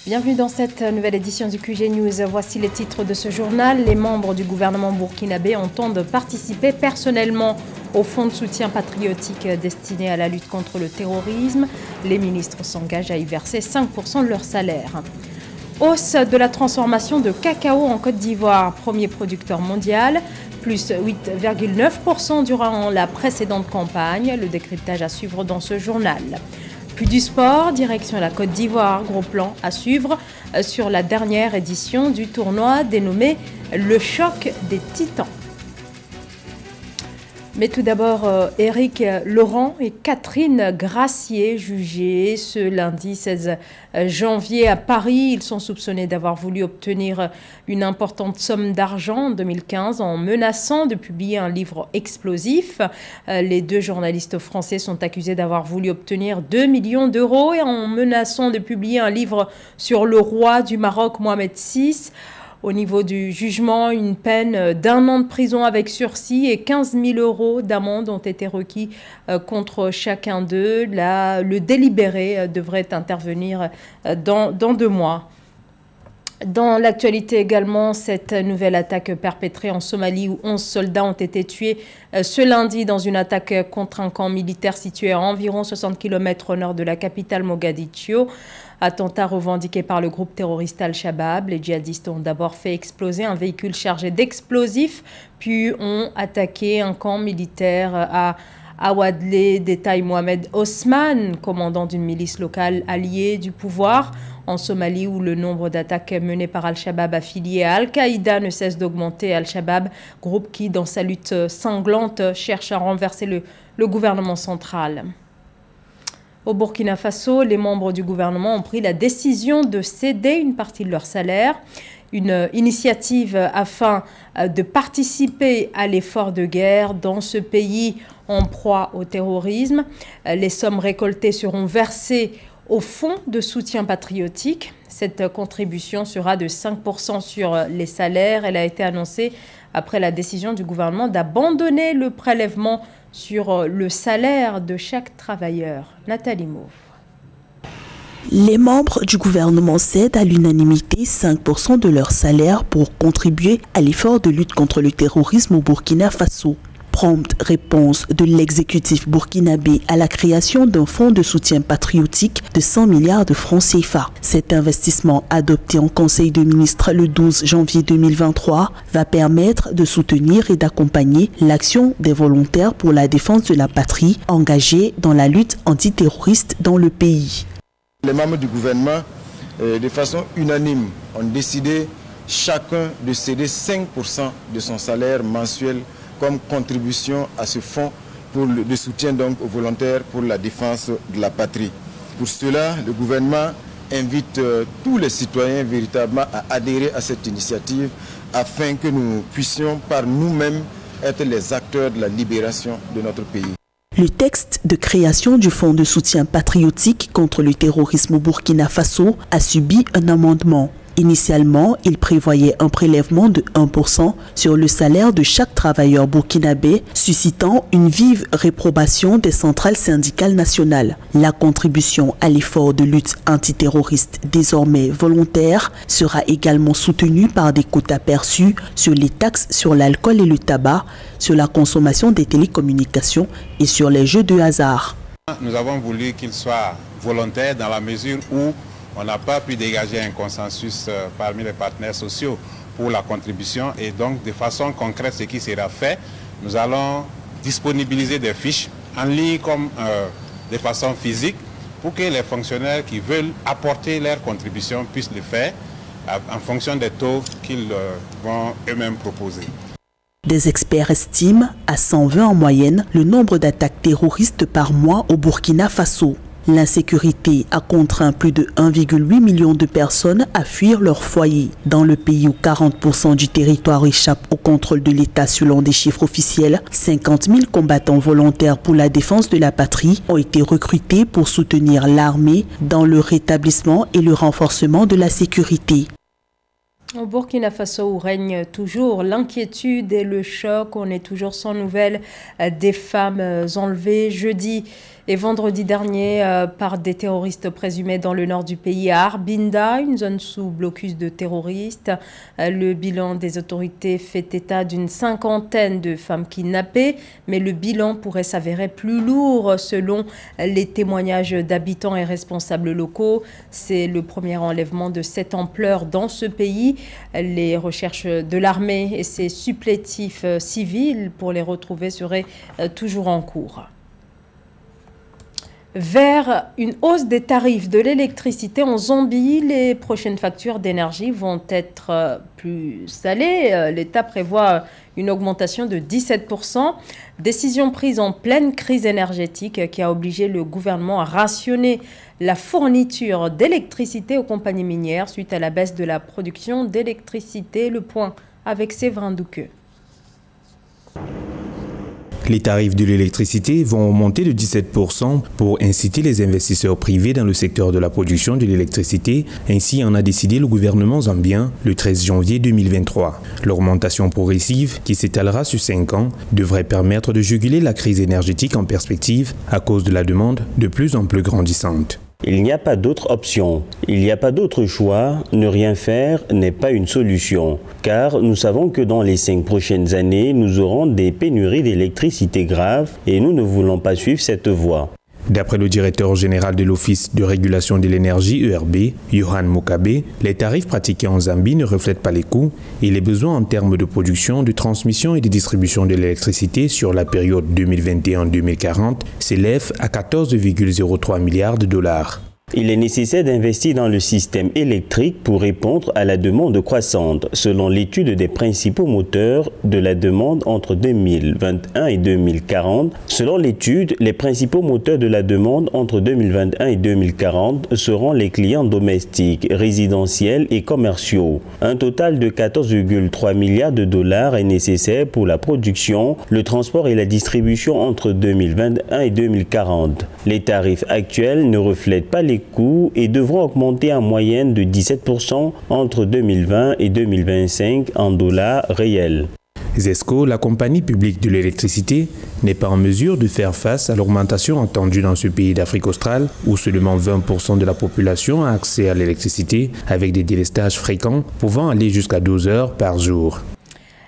Bienvenue dans cette nouvelle édition du QG News. Voici les titres de ce journal. Les membres du gouvernement burkinabé entendent participer personnellement au fonds de soutien patriotique destiné à la lutte contre le terrorisme. Les ministres s'engagent à y verser 5% de leur salaire. Hausse de la transformation de cacao en Côte d'Ivoire, premier producteur mondial, plus 8,9% durant la précédente campagne. Le décryptage à suivre dans ce journal. Puis du sport, direction la Côte d'Ivoire, gros plan à suivre sur la dernière édition du tournoi dénommé Le Choc des Titans. Mais tout d'abord, Éric Laurent et Catherine Gracier jugés ce lundi 16 janvier à Paris. Ils sont soupçonnés d'avoir voulu obtenir une importante somme d'argent en 2015 en menaçant de publier un livre explosif. Les deux journalistes français sont accusés d'avoir voulu obtenir 2 millions d'euros et en menaçant de publier un livre sur le roi du Maroc, Mohamed VI. Au niveau du jugement, une peine d'1 an de prison avec sursis et 15 000 euros d'amende ont été requis contre chacun d'eux. Le délibéré devrait intervenir dans 2 mois. Dans l'actualité également, cette nouvelle attaque perpétrée en Somalie où 11 soldats ont été tués ce lundi dans une attaque contre un camp militaire situé à environ 60 km au nord de la capitale Mogadiscio. Attentat revendiqué par le groupe terroriste Al-Shabaab. Les djihadistes ont d'abord fait exploser un véhicule chargé d'explosifs, puis ont attaqué un camp militaire à Awadlé, détaille Mohamed Osman, commandant d'une milice locale alliée du pouvoir en Somalie où le nombre d'attaques menées par Al-Shabaab affilié à Al-Qaïda ne cesse d'augmenter. Al-Shabaab, groupe qui, dans sa lutte sanglante, cherche à renverser le gouvernement central. Au Burkina Faso, les membres du gouvernement ont pris la décision de céder une partie de leur salaire. Une initiative afin de participer à l'effort de guerre dans ce pays en proie au terrorisme. Les sommes récoltées seront versées au fonds de soutien patriotique. Cette contribution sera de 5% sur les salaires. Elle a été annoncée après la décision du gouvernement d'abandonner le prélèvement sur le salaire de chaque travailleur. Nathalie Mauve. Les membres du gouvernement cèdent à l'unanimité 5% de leur salaire pour contribuer à l'effort de lutte contre le terrorisme au Burkina Faso. Prompte réponse de l'exécutif burkinabé à la création d'un fonds de soutien patriotique de 100 milliards de francs CFA. Cet investissement, adopté en Conseil de ministres le 12 janvier 2023, va permettre de soutenir et d'accompagner l'action des volontaires pour la défense de la patrie engagés dans la lutte antiterroriste dans le pays. Les membres du gouvernement, de façon unanime, ont décidé chacun de céder 5% de son salaire mensuel comme contribution à ce fonds de soutien donc aux volontaires pour la défense de la patrie. Pour cela, le gouvernement invite tous les citoyens véritablement à adhérer à cette initiative afin que nous puissions par nous-mêmes être les acteurs de la libération de notre pays. Le texte de création du fonds de soutien patriotique contre le terrorisme au Burkina Faso a subi un amendement. Initialement, il prévoyait un prélèvement de 1% sur le salaire de chaque travailleur burkinabé, suscitant une vive réprobation des centrales syndicales nationales. La contribution à l'effort de lutte antiterroriste désormais volontaire sera également soutenue par des quotas perçus sur les taxes sur l'alcool et le tabac, sur la consommation des télécommunications et sur les jeux de hasard. Nous avons voulu qu'il soit volontaire dans la mesure où on n'a pas pu dégager un consensus parmi les partenaires sociaux pour la contribution et donc de façon concrète ce qui sera fait, nous allons disponibiliser des fiches en ligne comme de façon physique pour que les fonctionnaires qui veulent apporter leur contribution puissent le faire en fonction des taux qu'ils vont eux-mêmes proposer. Des experts estiment à 120 en moyenne le nombre d'attaques terroristes par mois au Burkina Faso. L'insécurité a contraint plus de 1,8 million de personnes à fuir leur foyer. Dans le pays où 40% du territoire échappe au contrôle de l'État selon des chiffres officiels, 50 000 combattants volontaires pour la défense de la patrie ont été recrutés pour soutenir l'armée dans le rétablissement et le renforcement de la sécurité. Au Burkina Faso où règne toujours l'inquiétude et le choc, on est toujours sans nouvelles des femmes enlevées. Jeudi, Et vendredi dernier, par des terroristes présumés dans le nord du pays, à Arbinda, une zone sous blocus de terroristes. Le bilan des autorités fait état d'une cinquantaine de femmes kidnappées, mais le bilan pourrait s'avérer plus lourd selon les témoignages d'habitants et responsables locaux. C'est le premier enlèvement de cette ampleur dans ce pays. Les recherches de l'armée et ses supplétifs civils pour les retrouver seraient toujours en cours. Vers une hausse des tarifs de l'électricité en Zambie, les prochaines factures d'énergie vont être plus salées. L'État prévoit une augmentation de 17%. Décision prise en pleine crise énergétique qui a obligé le gouvernement à rationner la fourniture d'électricité aux compagnies minières suite à la baisse de la production d'électricité. Le point avec Séverin Douqueux. Les tarifs de l'électricité vont augmenter de 17% pour inciter les investisseurs privés dans le secteur de la production de l'électricité. Ainsi en a décidé le gouvernement zambien le 13 janvier 2023. L'augmentation progressive, qui s'étalera sur 5 ans, devrait permettre de juguler la crise énergétique en perspective à cause de la demande de plus en plus grandissante. Il n'y a pas d'autre option, il n'y a pas d'autre choix, ne rien faire n'est pas une solution, car nous savons que dans les 5 prochaines années, nous aurons des pénuries d'électricité graves et nous ne voulons pas suivre cette voie. D'après le directeur général de l'Office de régulation de l'énergie ERB, Yohan Mokabe, les tarifs pratiqués en Zambie ne reflètent pas les coûts et les besoins en termes de production, de transmission et de distribution de l'électricité sur la période 2021-2040 s'élèvent à 14,03 milliards de dollars. Il est nécessaire d'investir dans le système électrique pour répondre à la demande croissante, selon l'étude des principaux moteurs de la demande entre 2021 et 2040. Selon l'étude, les principaux moteurs de la demande entre 2021 et 2040 seront les clients domestiques, résidentiels et commerciaux. Un total de 14,3 milliards de dollars est nécessaire pour la production, le transport et la distribution entre 2021 et 2040. Les tarifs actuels ne reflètent pas les coûts et devront augmenter en moyenne de 17% entre 2020 et 2025 en dollars réels. ZESCO, la compagnie publique de l'électricité, n'est pas en mesure de faire face à l'augmentation attendue dans ce pays d'Afrique australe où seulement 20% de la population a accès à l'électricité avec des délestages fréquents pouvant aller jusqu'à 12 heures par jour.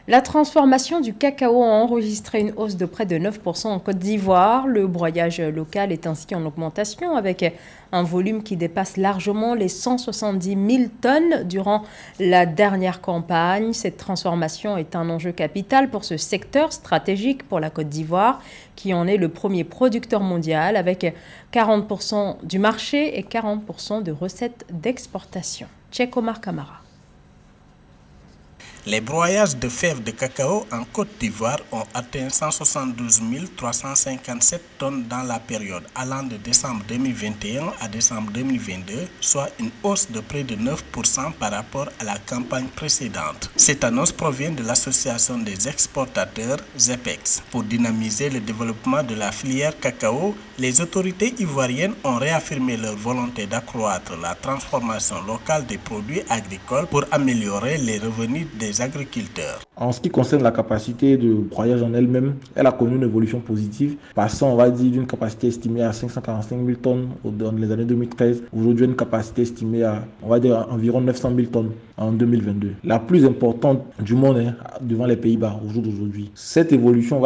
La transformation du cacao a enregistré une hausse de près de 9% en Côte d'Ivoire. Le broyage local est ainsi en augmentation avec un volume qui dépasse largement les 170 000 tonnes durant la dernière campagne. Cette transformation est un enjeu capital pour ce secteur stratégique pour la Côte d'Ivoire qui en est le premier producteur mondial avec 40% du marché et 40% de recettes d'exportation. Cheikh Omar Kamara. Les broyages de fèves de cacao en Côte d'Ivoire ont atteint 172 357 tonnes dans la période allant de décembre 2021 à décembre 2022, soit une hausse de près de 9% par rapport à la campagne précédente. Cette annonce provient de l'Association des exportateurs ZEPEX. Pour dynamiser le développement de la filière cacao, les autorités ivoiriennes ont réaffirmé leur volonté d'accroître la transformation locale des produits agricoles pour améliorer les revenus des agriculteurs. En ce qui concerne la capacité de broyage en elle-même, elle a connu une évolution positive, passant, on va dire, d'une capacité estimée à 545 000 tonnes dans les années 2013, aujourd'hui une capacité estimée à, on va dire, environ 900 000 tonnes en 2022. La plus importante du monde devant les Pays-Bas au jour d'aujourd'hui. Cette évolution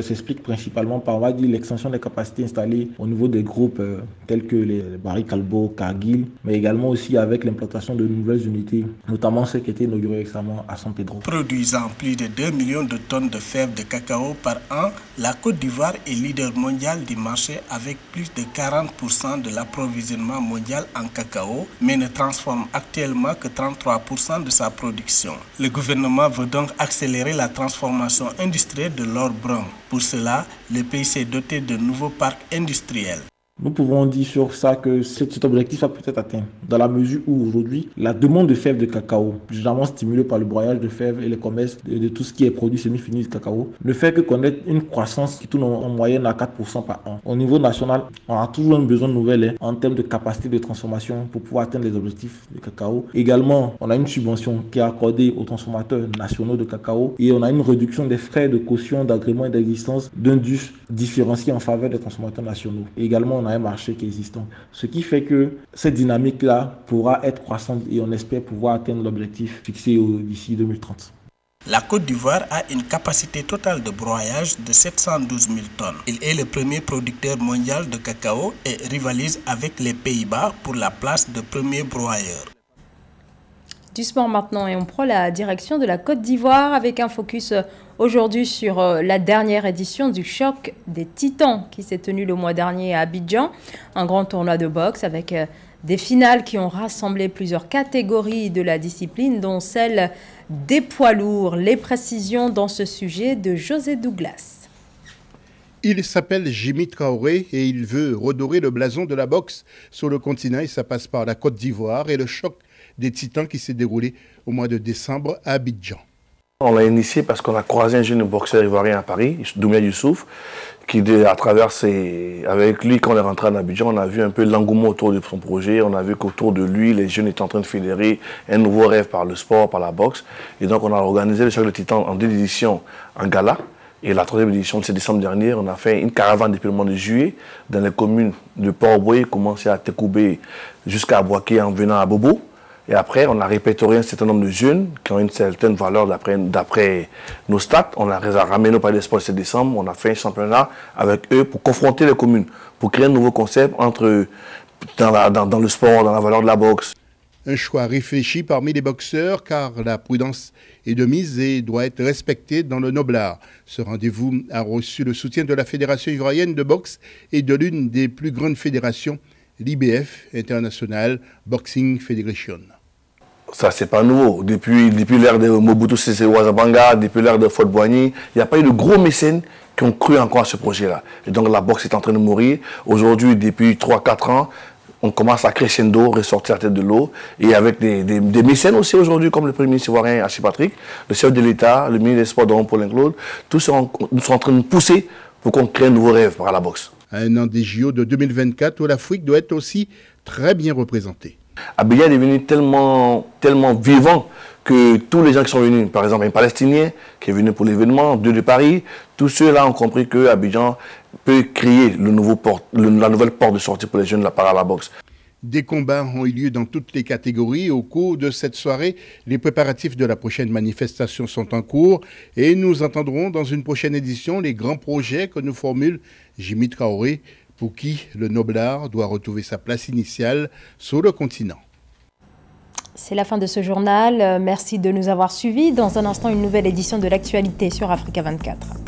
s'explique principalement par, on va dire, l'extension des capacités installées au niveau des groupes tels que les Barry Callebaut, Cargill, mais également aussi avec l'implantation de nouvelles unités, notamment celles qui étaient inaugurées récemment à San Pedro. Produisant plus de 2 millions de tonnes de fèves de cacao par an, la Côte d'Ivoire est leader mondial du marché avec plus de 40% de l'approvisionnement mondial en cacao, mais ne transforme actuellement que 33% de sa production. Le gouvernement veut donc accélérer la transformation industrielle de l'or brun. Pour cela, le pays s'est doté de nouveaux parcs industriels. Nous pouvons dire sur ça que cet objectif a peut-être atteint, dans la mesure où aujourd'hui, la demande de fèves de cacao, généralement stimulée par le broyage de fèves et les commerces de tout ce qui est produit semi-fini de cacao, ne fait que connaître une croissance qui tourne en moyenne à 4% par an. Au niveau national, on a toujours un besoin de nouvelles en termes de capacité de transformation pour pouvoir atteindre les objectifs de cacao. Également, on a une subvention qui est accordée aux transformateurs nationaux de cacao et on a une réduction des frais de caution, d'agrément et d'existence d'un DUS différencié en faveur des transformateurs nationaux. Et également, on a un marché qui est existant. Ce qui fait que cette dynamique-là pourra être croissante et on espère pouvoir atteindre l'objectif fixé d'ici 2030. La Côte d'Ivoire a une capacité totale de broyage de 712 000 tonnes. Il est le premier producteur mondial de cacao et rivalise avec les Pays-Bas pour la place de premier broyeur. Du sport maintenant et on prend la direction de la Côte d'Ivoire avec un focus aujourd'hui sur la dernière édition du Choc des Titans qui s'est tenu le mois dernier à Abidjan. Un grand tournoi de boxe avec des finales qui ont rassemblé plusieurs catégories de la discipline dont celle des poids lourds. Les précisions dans ce sujet de José Douglas. Il s'appelle Jimmy Traoré et il veut redorer le blason de la boxe sur le continent et ça passe par la Côte d'Ivoire et le Choc des Titans qui s'est déroulé au mois de décembre à Abidjan. On l'a initié parce qu'on a croisé un jeune boxeur ivoirien à Paris, Doumia Youssouf, qui à travers avec lui, quand on est rentré à Abidjan, on a vu un peu l'engouement autour de son projet. On a vu qu'autour de lui, les jeunes étaient en train de fédérer un nouveau rêve par le sport, par la boxe. Et donc on a organisé le Choc des Titans en 2 éditions en gala. Et la 3e édition, c'est décembre dernier, on a fait une caravane depuis le mois de juillet dans les communes de Port-Boué, commencé à Tekoubé jusqu'à Boaké en venant à Bobo. Et après, on a répertorié un certain nombre de jeunes qui ont une certaine valeur d'après nos stats. On a ramené au Palais des Sports ce décembre. On a fait un championnat avec eux pour confronter les communes, pour créer un nouveau concept dans le sport, dans la valeur de la boxe. Un choix réfléchi parmi les boxeurs car la prudence est de mise et doit être respectée dans le noblard. Ce rendez-vous a reçu le soutien de la Fédération ivoirienne de boxe et de l'une des plus grandes fédérations, l'IBF, International Boxing Federation. Ça, c'est pas nouveau. Depuis l'ère de Mobutu Sese Ouazzabanga, depuis l'ère de Faure-Boigny, il n'y a pas eu de gros mécènes qui ont cru encore à ce projet-là. Et donc la boxe est en train de mourir. Aujourd'hui, depuis 3-4 ans, on commence à crescendo, ressortir la tête de l'eau. Et avec des mécènes aussi aujourd'hui, comme le Premier ministre ivoirien Achille Patrick, le chef de l'État, le ministre des Sports Dom Paulin Claude, tous sont en train de pousser pour qu'on crée un nouveau rêve par la boxe. À un an des JO de 2024 où l'Afrique doit être aussi très bien représentée. Abidjan est devenu tellement vivant que tous les gens qui sont venus, par exemple un Palestinien qui est venu pour l'événement, 2 de Paris, tous ceux-là ont compris que Abidjan peut créer la nouvelle porte de sortie pour les jeunes par la boxe. Des combats ont eu lieu dans toutes les catégories. Au cours de cette soirée, les préparatifs de la prochaine manifestation sont en cours et nous entendrons dans une prochaine édition les grands projets que nous formule Jimmy Traoré, pour qui le noblard doit retrouver sa place initiale sur le continent. C'est la fin de ce journal. Merci de nous avoir suivis. Dans un instant, une nouvelle édition de l'actualité sur Africa 24.